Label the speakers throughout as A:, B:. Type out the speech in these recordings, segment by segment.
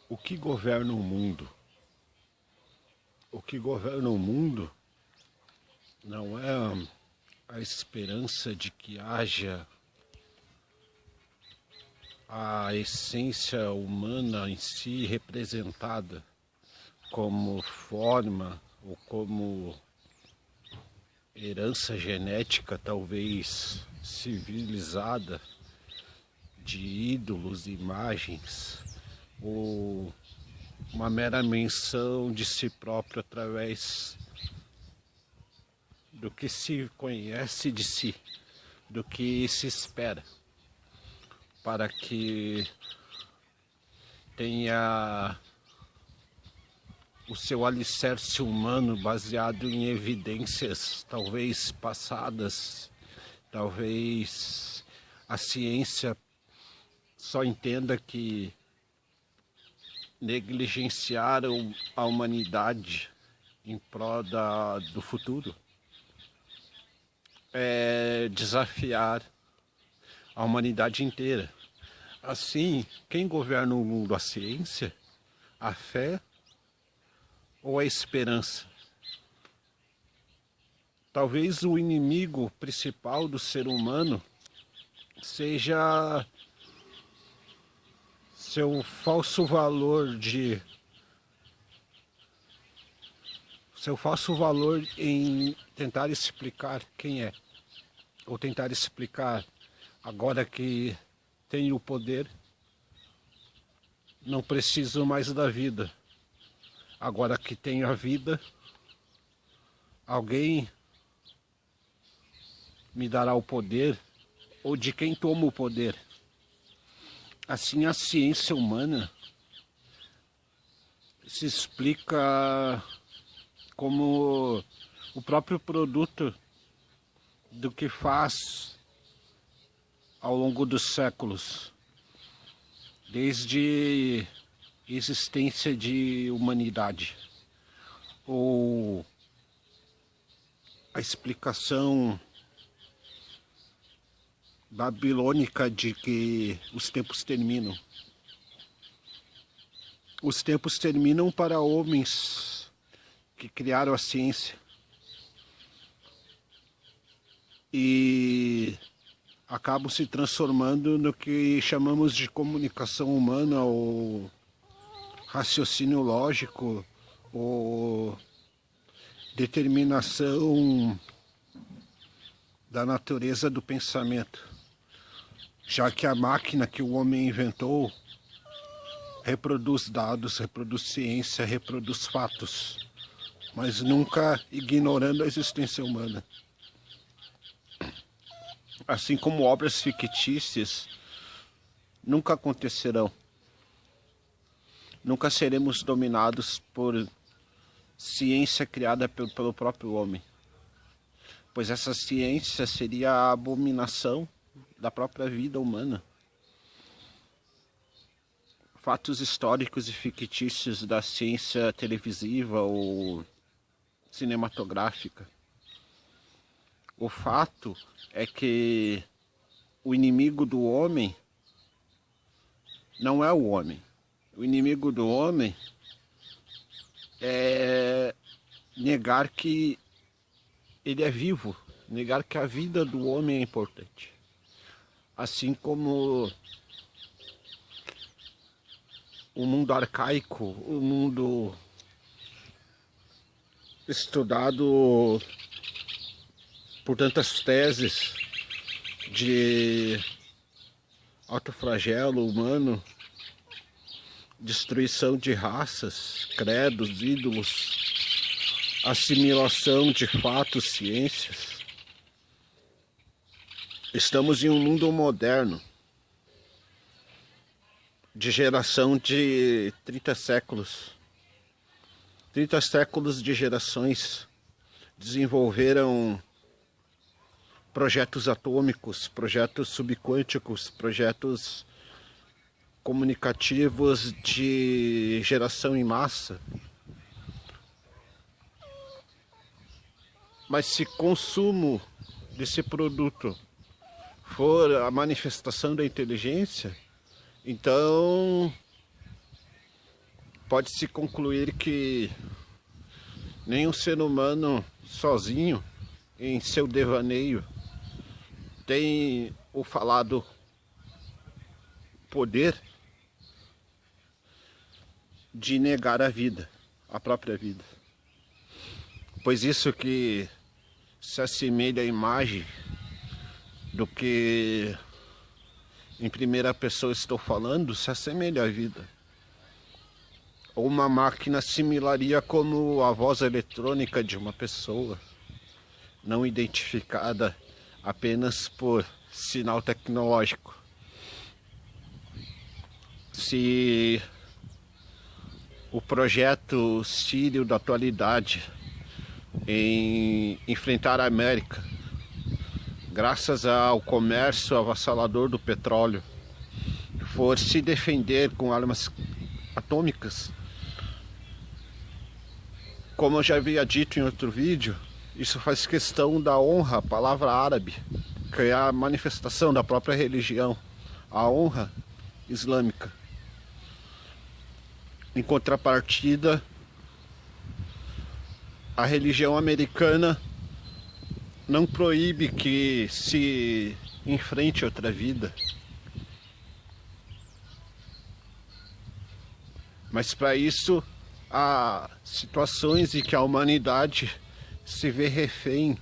A: O que governa o mundo? O que governa o mundo não é a esperança de que haja a essência humana em si representada como forma ou como herança genética, talvez civilizada, de ídolos, imagens, ou uma mera menção de si próprio através do que se conhece de si, do que se espera, para que tenha o seu alicerce humano baseado em evidências talvez passadas, talvez a ciência só entenda que negligenciaram a humanidade em prol do futuro. É desafiar a humanidade inteira. Assim, quem governa o mundo? A ciência? A fé? Ou a esperança? Talvez o inimigo principal do ser humano seja seu falso valor em tentar explicar quem é, ou tentar explicar agora que tenho o poder, não preciso mais da vida. Agora que tenho a vida, alguém me dará o poder, ou de quem toma o poder. Assim, a ciência humana se explica como o próprio produto do que faz ao longo dos séculos, desde existência de humanidade, ou a explicação babilônica de que os tempos terminam. Os tempos terminam para homens que criaram a ciência e acabam se transformando no que chamamos de comunicação humana ou raciocínio lógico ou determinação da natureza do pensamento, já que a máquina que o homem inventou reproduz dados, reproduz ciência, reproduz fatos, mas nunca ignorando a existência humana. Assim como obras fictícias nunca acontecerão. Nunca seremos dominados por ciência criada pelo próprio homem, pois essa ciência seria a abominação da própria vida humana. Fatos históricos e fictícios da ciência televisiva ou cinematográfica. O fato é que o inimigo do homem não é o homem. O inimigo do homem é negar que ele é vivo, negar que a vida do homem é importante. Assim como o mundo arcaico, o mundo estudado por tantas teses de autoflagelo humano, destruição de raças, credos, ídolos, assimilação de fatos, ciências. Estamos em um mundo moderno, de geração de 30 séculos. 30 séculos de gerações desenvolveram projetos atômicos, projetos subquânticos, projetos comunicativos de geração em massa. Mas se consumo desse produto for a manifestação da inteligência, então pode-se concluir que nenhum ser humano sozinho, em seu devaneio, tem o falado poder de negar a vida, a própria vida. Pois isso que se assemelha à imagem do que em primeira pessoa estou falando, se assemelha à vida. Ou uma máquina assimilaria como a voz eletrônica de uma pessoa, não identificada apenas por sinal tecnológico. Se o projeto sírio da atualidade em enfrentar a América, graças ao comércio avassalador do petróleo, for se defender com armas atômicas, como eu já havia dito em outro vídeo, isso faz questão da honra, a palavra árabe, que é a manifestação da própria religião, a honra islâmica. Em contrapartida, a religião americana não proíbe que se enfrente outra vida, mas para isso há situações em que a humanidade se vê refém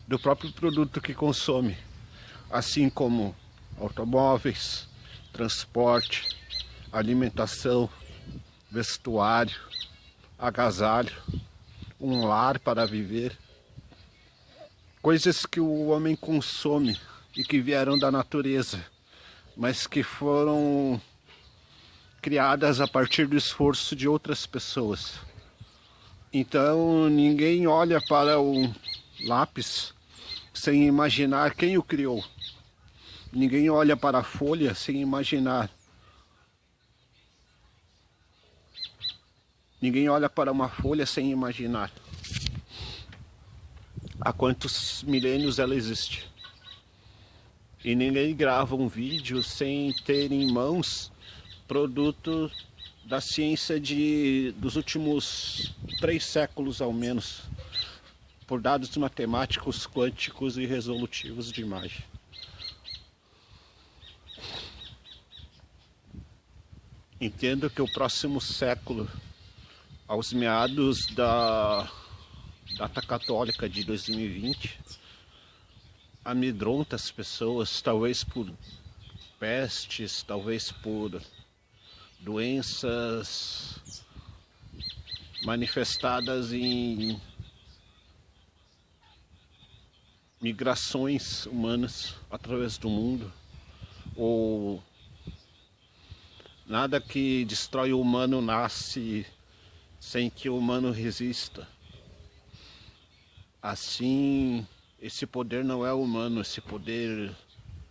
A: do próprio produto que consome, assim como automóveis, transporte, alimentação, vestuário, agasalho, um lar para viver. Coisas que o homem consome e que vieram da natureza, mas que foram criadas a partir do esforço de outras pessoas. Então ninguém olha para um lápis sem imaginar quem o criou. Ninguém olha para a folha sem imaginar. Ninguém olha para uma folha sem imaginar há quantos milênios ela existe. E ninguém grava um vídeo sem ter em mãos produto da ciência dos últimos 3 séculos ao menos, por dados matemáticos, quânticos e resolutivos de imagem. Entendo que o próximo século, aos meados da data católica de 2020, amedronta as pessoas, talvez por pestes, talvez por doenças manifestadas em migrações humanas através do mundo, ou nada que destrói o humano nasce sem que o humano resista. Assim, esse poder não é humano, esse poder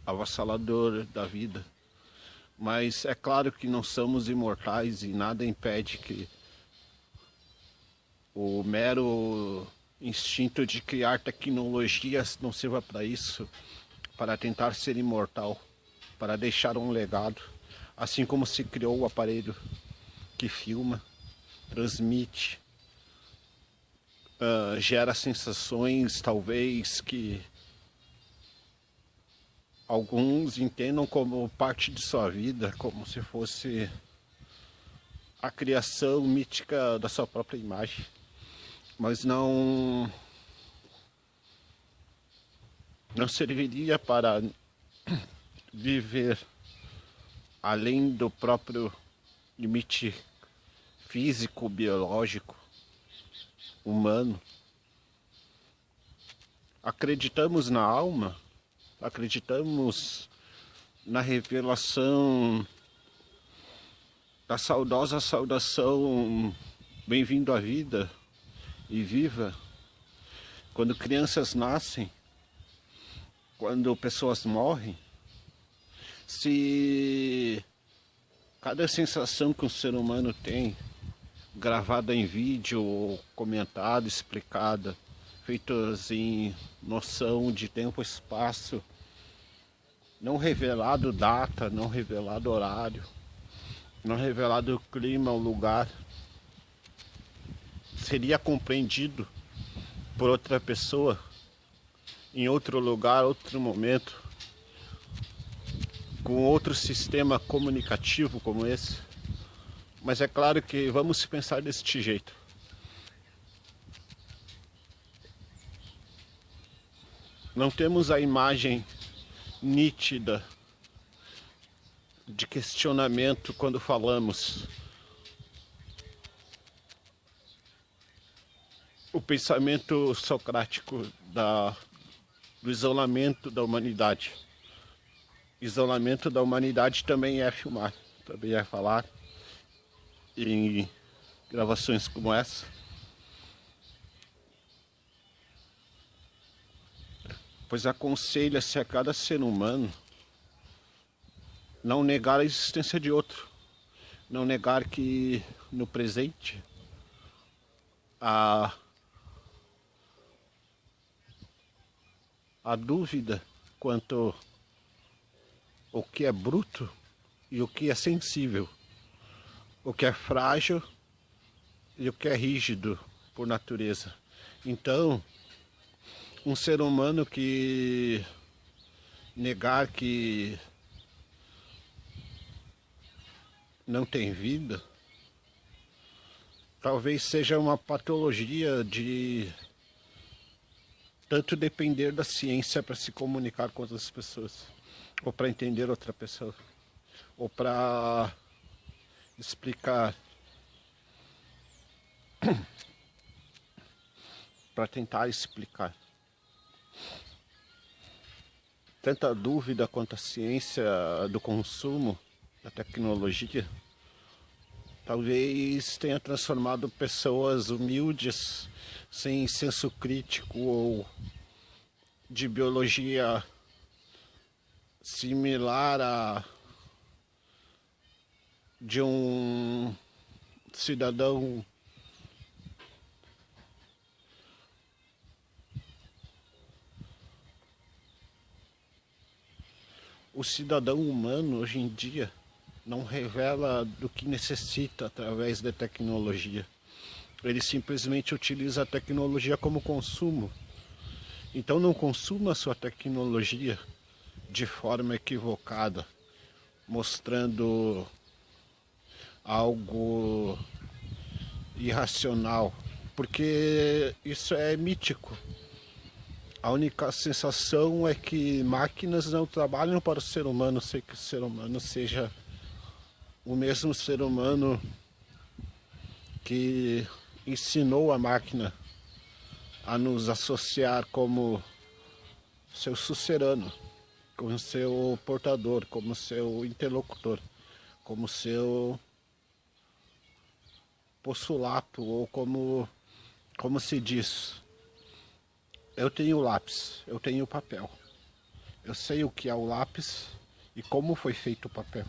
A: avassalador da vida. Mas é claro que não somos imortais e nada impede que o mero instinto de criar tecnologias não sirva para isso, para tentar ser imortal, para deixar um legado, assim como se criou o aparelho que filma, transmite, gera sensações talvez que alguns entendam como parte de sua vida, como se fosse a criação mítica da sua própria imagem, mas não serviria para viver além do próprio limite físico, biológico, humano. Acreditamos na alma, acreditamos na revelação da saudosa saudação bem-vindo à vida e viva. Quando crianças nascem, quando pessoas morrem, se cada sensação que um ser humano tem, gravada em vídeo, ou comentada, explicada, feitas em noção de tempo e espaço, não revelado data, não revelado horário, não revelado o clima, o lugar, seria compreendido por outra pessoa em outro lugar, outro momento, com outro sistema comunicativo como esse. Mas é claro que vamos pensar deste jeito. Não temos a imagem nítida de questionamento quando falamos. O pensamento socrático do isolamento da humanidade. Isolamento da humanidade também é filmar, também é falar em gravações como essa. Pois aconselha-se a cada ser humano não negar a existência de outro, não negar que no presente a dúvida quanto o que é bruto e o que é sensível, o que é frágil e o que é rígido por natureza. Então, um ser humano que negar que não tem vida, talvez seja uma patologia de tanto depender da ciência para se comunicar com outras pessoas, ou para entender outra pessoa, ou para explicar, para tentar explicar. Tanta dúvida quanto a ciência do consumo, da tecnologia, talvez tenha transformado pessoas humildes, sem senso crítico ou de biologia similar a de um cidadão o cidadão humano hoje em dia não revela do que necessita através da tecnologia. Ele simplesmente utiliza a tecnologia como consumo. Então não consuma a sua tecnologia de forma equivocada, mostrando algo irracional, porque isso é mítico. A única sensação é que máquinas não trabalham para o ser humano, sem que o ser humano seja o mesmo ser humano que ensinou a máquina a nos associar como seu sucerano, como seu portador, como seu interlocutor, como seu postulato, ou como se diz, eu tenho lápis, eu tenho papel, eu sei o que é o lápis e como foi feito o papel.